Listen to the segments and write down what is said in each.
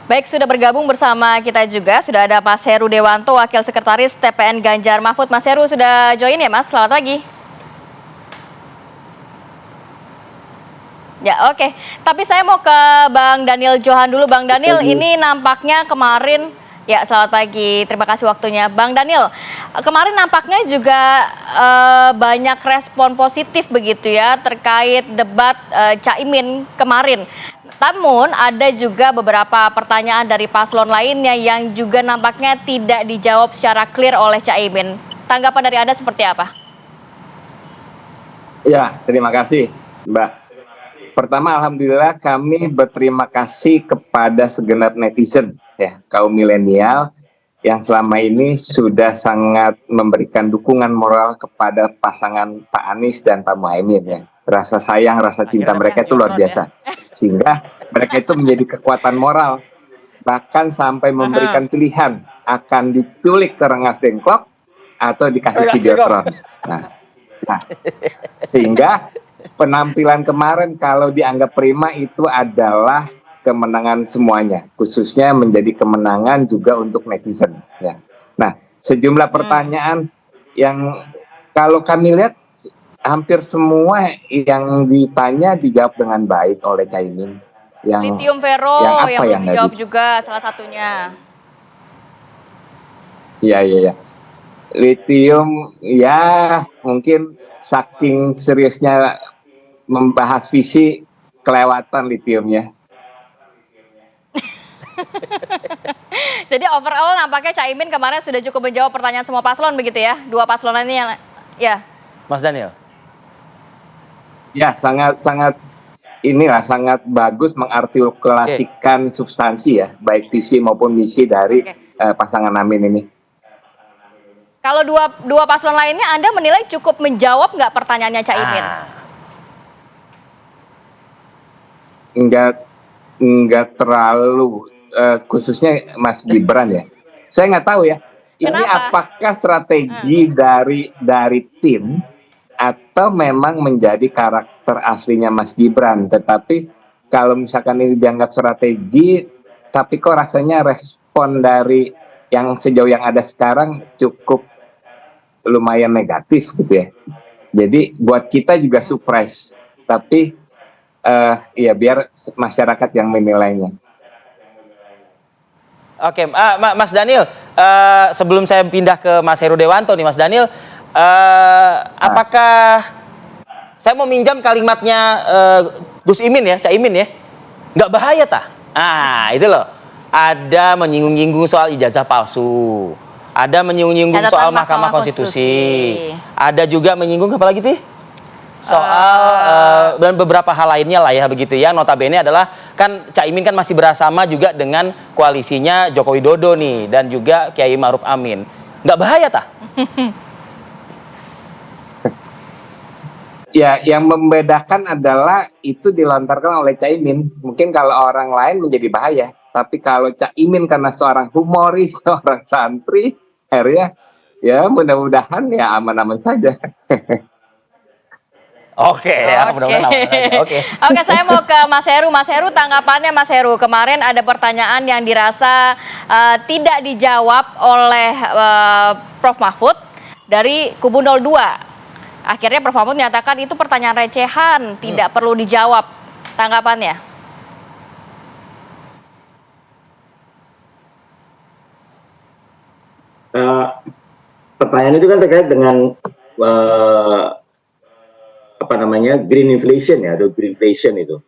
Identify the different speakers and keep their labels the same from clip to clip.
Speaker 1: Baik, sudah bergabung bersama kita juga, sudah ada Mas Heru Dewanto, Wakil Sekretaris TPN Ganjar Mahfud. Mas Heru sudah join ya Mas, selamat pagi. Ya oke, tapi saya mau ke Bang Daniel Johan dulu. Bang Daniel, ini nampaknya kemarin, ya selamat pagi, terima kasih waktunya. Bang Daniel, kemarin nampaknya juga banyak respon positif begitu ya terkait debat Caimin kemarin. Namun ada juga beberapa pertanyaan dari paslon lainnya yang juga nampaknya tidak dijawab secara clear oleh Caimin. Tanggapan dari Anda seperti apa?
Speaker 2: Ya, terima kasih Mbak. Pertama, alhamdulillah kami berterima kasih kepada segenap netizen, ya, kaum milenial yang selama ini sudah sangat memberikan dukungan moral kepada pasangan Pak Anies dan Pak Muhaimin, ya. Rasa sayang, rasa cinta mereka itu luar biasa. Sehingga mereka itu menjadi kekuatan moral, bahkan sampai memberikan pilihan akan diculik ke Rengas Dengklok atau dikasih videotron. Nah, sehingga penampilan kemarin kalau dianggap prima itu adalah kemenangan semuanya, khususnya menjadi kemenangan juga untuk netizen, ya. Nah, sejumlah pertanyaan yang kalau kami lihat hampir semua yang ditanya dijawab dengan baik oleh Caimin.
Speaker 1: Lithium Vero yang belum dijawab juga salah satunya.
Speaker 2: Iya. Lithium, ya mungkin saking seriusnya membahas visi kelewatan lithiumnya.
Speaker 1: Jadi overall nampaknya Caimin kemarin sudah cukup menjawab pertanyaan semua paslon begitu ya? Dua paslon ini yang ya.
Speaker 3: Mas Daniel.
Speaker 2: Ya, sangat sangat bagus mengartikulasikan substansi ya, baik visi maupun misi dari pasangan Amin ini.
Speaker 1: Kalau dua paslon lainnya Anda menilai cukup menjawab nggak pertanyaannya Caimin?
Speaker 2: Enggak terlalu, khususnya Mas Gibran ya. Saya nggak tahu ya. Ini apakah strategi dari tim atau memang menjadi karakter aslinya Mas Gibran. Tetapi kalau misalkan ini dianggap strategi, tapi kok rasanya respon dari yang sejauh yang ada sekarang cukup lumayan negatif gitu ya. Jadi buat kita juga surprise. Tapi ya biar masyarakat yang menilainya.
Speaker 3: Oke, Mas Daniel, sebelum saya pindah ke Mas Heru Dewanto nih, Mas Daniel, apakah saya mau minjam kalimatnya Gus Imin ya, Caimin ya, nggak bahaya tah? Itu loh, ada menyinggung-nyinggung soal ijazah palsu, ada menyinggung-nyinggung soal Mahkamah Konstitusi, ada juga menyinggung apa lagi tuh? Soal dan beberapa hal lainnya lah ya begitu ya. Notabene adalah kan Caimin kan masih bersama juga dengan koalisinya Joko Widodo nih dan juga Kiai Ma'ruf Amin. Nggak bahaya tah?
Speaker 2: Ya, yang membedakan adalah itu dilontarkan oleh Caimin. Mungkin kalau orang lain menjadi bahaya, tapi kalau Caimin karena seorang humoris, seorang santri, akhirnya ya mudah-mudahan ya aman-aman saja.
Speaker 3: Oke,
Speaker 1: saya mau ke Mas Heru. Mas Heru, tanggapannya Mas Heru, kemarin ada pertanyaan yang dirasa tidak dijawab oleh Prof Mahfud dari kubu 02. Akhirnya Prof Mahfud menyatakan itu pertanyaan recehan, tidak perlu dijawab. Tanggapannya?
Speaker 4: Pertanyaan itu kan terkait dengan green inflation ya, atau greenflation itu,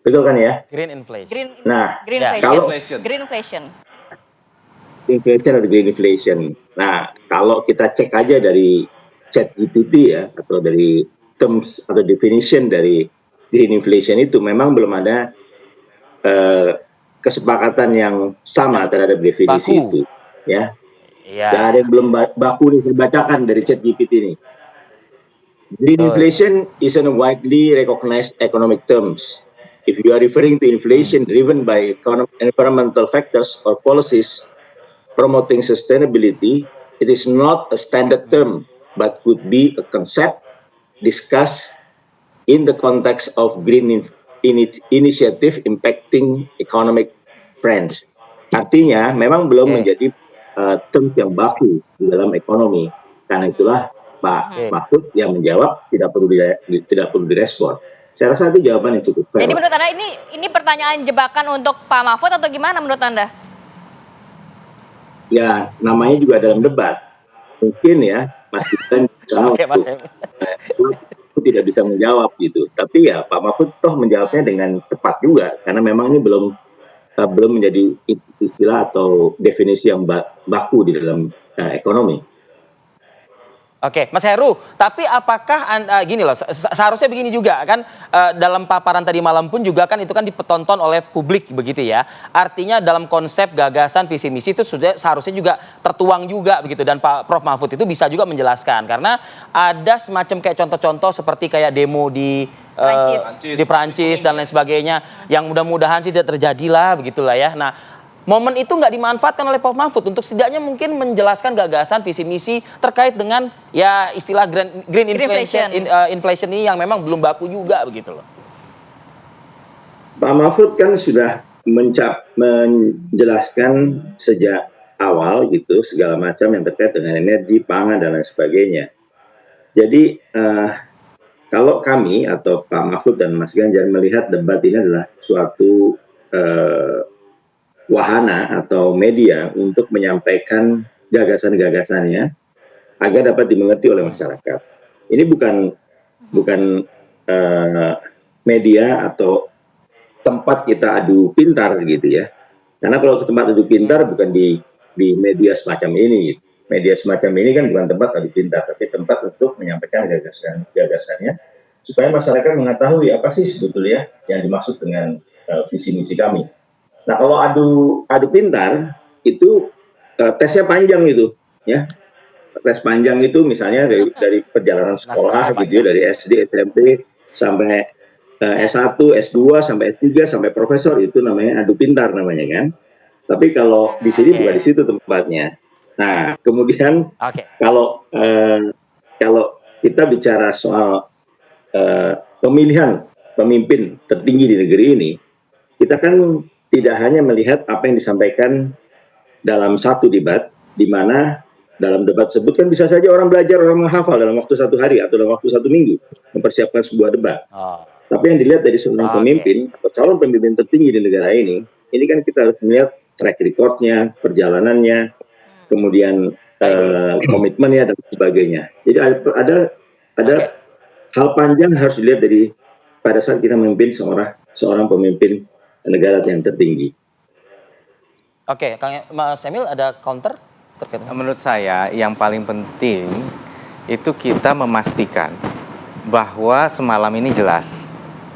Speaker 4: betul kan ya?
Speaker 3: Green inflation.
Speaker 4: Greenflation atau green inflation. Nah, kalau kita cek aja dari ChatGPT ya, atau dari terms atau definition dari green inflation itu, memang belum ada kesepakatan yang sama terhadap definisi itu, ya. Dan ada yang belum baku dibacakan dari ChatGPT ini. Green inflation is a widely recognized economic terms. If you are referring to inflation driven by environmental factors or policies promoting sustainability, it is not a standard term, but could be a concept discussed in the context of green initiative impacting economic trends. Artinya memang belum menjadi term yang baku di dalam ekonomi. Karena itulah Pak Mahfud yang menjawab tidak perlu direspon. Saya rasa itu jawaban yang cukup fair.
Speaker 1: Jadi menurut Anda ini pertanyaan jebakan untuk Pak Mahfud atau gimana menurut Anda?
Speaker 4: Ya, namanya juga dalam debat. Mungkin ya Mas Gibran tidak bisa menjawab gitu. Tapi ya Pak Mahfud toh menjawabnya dengan tepat juga karena memang ini belum menjadi istilah atau definisi yang baku di dalam ekonomi.
Speaker 3: Oke, Mas Heru, tapi apakah gini loh, seharusnya begini juga kan, dalam paparan tadi malam pun juga kan itu kan dipertonton oleh publik begitu ya. Artinya dalam konsep gagasan visi misi itu sudah seharusnya juga tertuang juga begitu, dan Pak Prof Mahfud itu bisa juga menjelaskan karena ada semacam kayak contoh-contoh seperti kayak demo di Perancis dan lain sebagainya yang mudah-mudahan sih tidak terjadi lah begitulah ya. Nah, momen itu nggak dimanfaatkan oleh Pak Mahfud untuk setidaknya mungkin menjelaskan gagasan visi misi terkait dengan ya istilah green inflation ini yang memang belum baku juga begitu loh.
Speaker 4: Pak Mahfud kan sudah menjelaskan sejak awal gitu segala macam yang terkait dengan energi, pangan dan lain sebagainya. Jadi kalau kami atau Pak Mahfud dan Mas Ganjar melihat debat ini adalah suatu wahana atau media untuk menyampaikan gagasan-gagasannya agar dapat dimengerti oleh masyarakat. Ini bukan media atau tempat kita adu pintar gitu ya. Karena kalau ke tempat adu pintar bukan di media semacam ini. Media semacam ini kan bukan tempat adu pintar, tapi tempat untuk menyampaikan gagasannya supaya masyarakat mengetahui apa sih sebetulnya yang dimaksud dengan visi misi kami. Nah, kalau adu pintar itu tesnya panjang itu, ya. Tes panjang itu misalnya dari perjalanan sekolah gitu ya, dari SD, SMP sampai S1, S2 sampai S3 sampai profesor, itu namanya adu pintar namanya kan. Tapi kalau di sini bukan di situ tempatnya. Nah, kemudian kalau kita bicara soal pemilihan pemimpin tertinggi di negeri ini, kita kan tidak hanya melihat apa yang disampaikan dalam satu debat, di mana dalam debat tersebut kan bisa saja orang belajar, orang menghafal dalam waktu 1 hari atau dalam waktu 1 minggu mempersiapkan sebuah debat. Tapi yang dilihat dari seorang pemimpin atau calon pemimpin tertinggi di negara ini kan kita harus melihat track recordnya, perjalanannya, kemudian komitmennya dan sebagainya. Jadi ada hal panjang harus dilihat dari pada saat kita memimpin seorang pemimpin negara yang tertinggi.
Speaker 3: Oke, Kang Mas Emil ada counter terkait?
Speaker 5: Menurut saya yang paling penting itu kita memastikan bahwa semalam ini jelas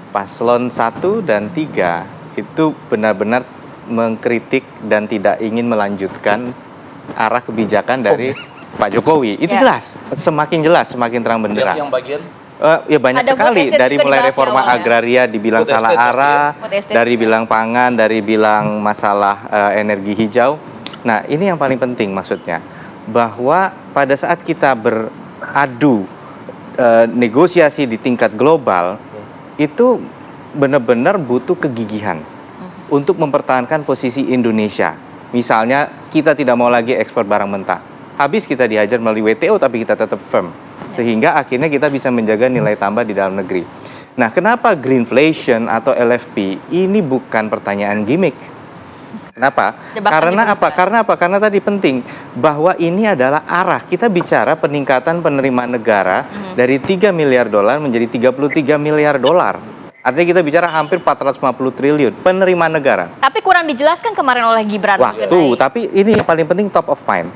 Speaker 5: paslon 1 dan 3 itu benar-benar mengkritik dan tidak ingin melanjutkan arah kebijakan dari Pak Jokowi. Itu jelas, semakin terang benderang. Yang bagian? Ya banyak sekali, dari mulai reforma agraria dibilang salah arah, dari bilang pangan, dari bilang masalah energi hijau. Nah, ini yang paling penting maksudnya, bahwa pada saat kita beradu negosiasi di tingkat global, itu benar-benar butuh kegigihan untuk mempertahankan posisi Indonesia. Misalnya kita tidak mau lagi ekspor barang mentah, habis kita dihajar melalui WTO tapi kita tetap firm, sehingga akhirnya kita bisa menjaga nilai tambah di dalam negeri. Nah, kenapa greenflation atau LFP ini bukan pertanyaan gimmick? Kenapa? Karena Karena tadi penting bahwa ini adalah arah. Kita bicara peningkatan penerimaan negara dari 3 miliar dolar menjadi 33 miliar dolar. Artinya kita bicara hampir 450 triliun penerimaan negara.
Speaker 1: Tapi kurang dijelaskan kemarin oleh Gibran.
Speaker 5: Tapi ini yang paling penting, top of mind.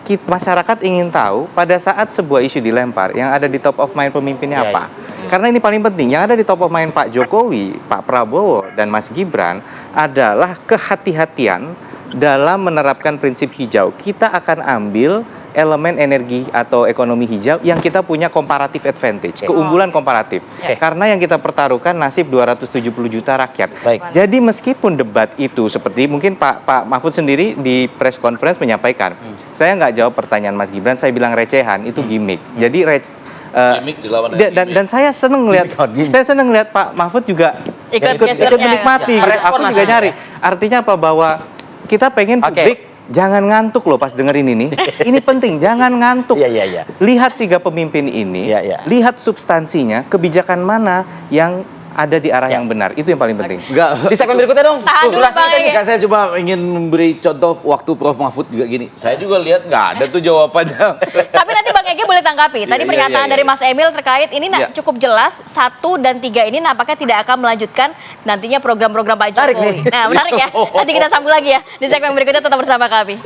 Speaker 5: Masyarakat ingin tahu pada saat sebuah isu dilempar, yang ada di top of mind pemimpinnya apa. Karena ini paling penting, yang ada di top of mind Pak Jokowi, Pak Prabowo, dan Mas Gibran adalah kehati-hatian dalam menerapkan prinsip hijau. Kita akan ambil elemen energi atau ekonomi hijau yang kita punya comparative advantage, keunggulan komparatif. Karena yang kita pertaruhkan nasib 270 juta rakyat. Jadi meskipun debat itu seperti mungkin Pak Mahfud sendiri di press conference menyampaikan, saya nggak jawab pertanyaan Mas Gibran, saya bilang recehan, itu gimmick. Jadi dan saya seneng lihat Pak Mahfud juga ikut menikmati. Aku juga nyari. Artinya apa? Bahwa kita pengen publik jangan ngantuk loh pas dengerin ini. Ini penting, jangan ngantuk.
Speaker 3: Iya.
Speaker 5: Lihat 3 pemimpin ini, lihat substansinya, kebijakan mana yang ada di arah yang benar. Itu yang paling penting.
Speaker 6: Enggak.
Speaker 3: Di segmen berikutnya dong.
Speaker 1: Tahan dulu, Bang Ege.
Speaker 6: Enggak, saya cuma ingin memberi contoh waktu Prof Mahfud juga gini. Saya juga lihat nggak ada tuh jawabannya.
Speaker 1: Tapi nanti Bang Ege boleh tanggapi. Tadi
Speaker 6: Iya,
Speaker 1: pernyataan
Speaker 6: iya.
Speaker 1: dari Mas Emil terkait ini cukup jelas 1 dan 3 ini nampaknya tidak akan melanjutkan nantinya program-program Pak
Speaker 3: Menarik
Speaker 1: Jokowi.
Speaker 3: nih.
Speaker 1: Nah, menarik ya. Nanti kita sambung lagi ya di segmen berikutnya, tetap bersama kami.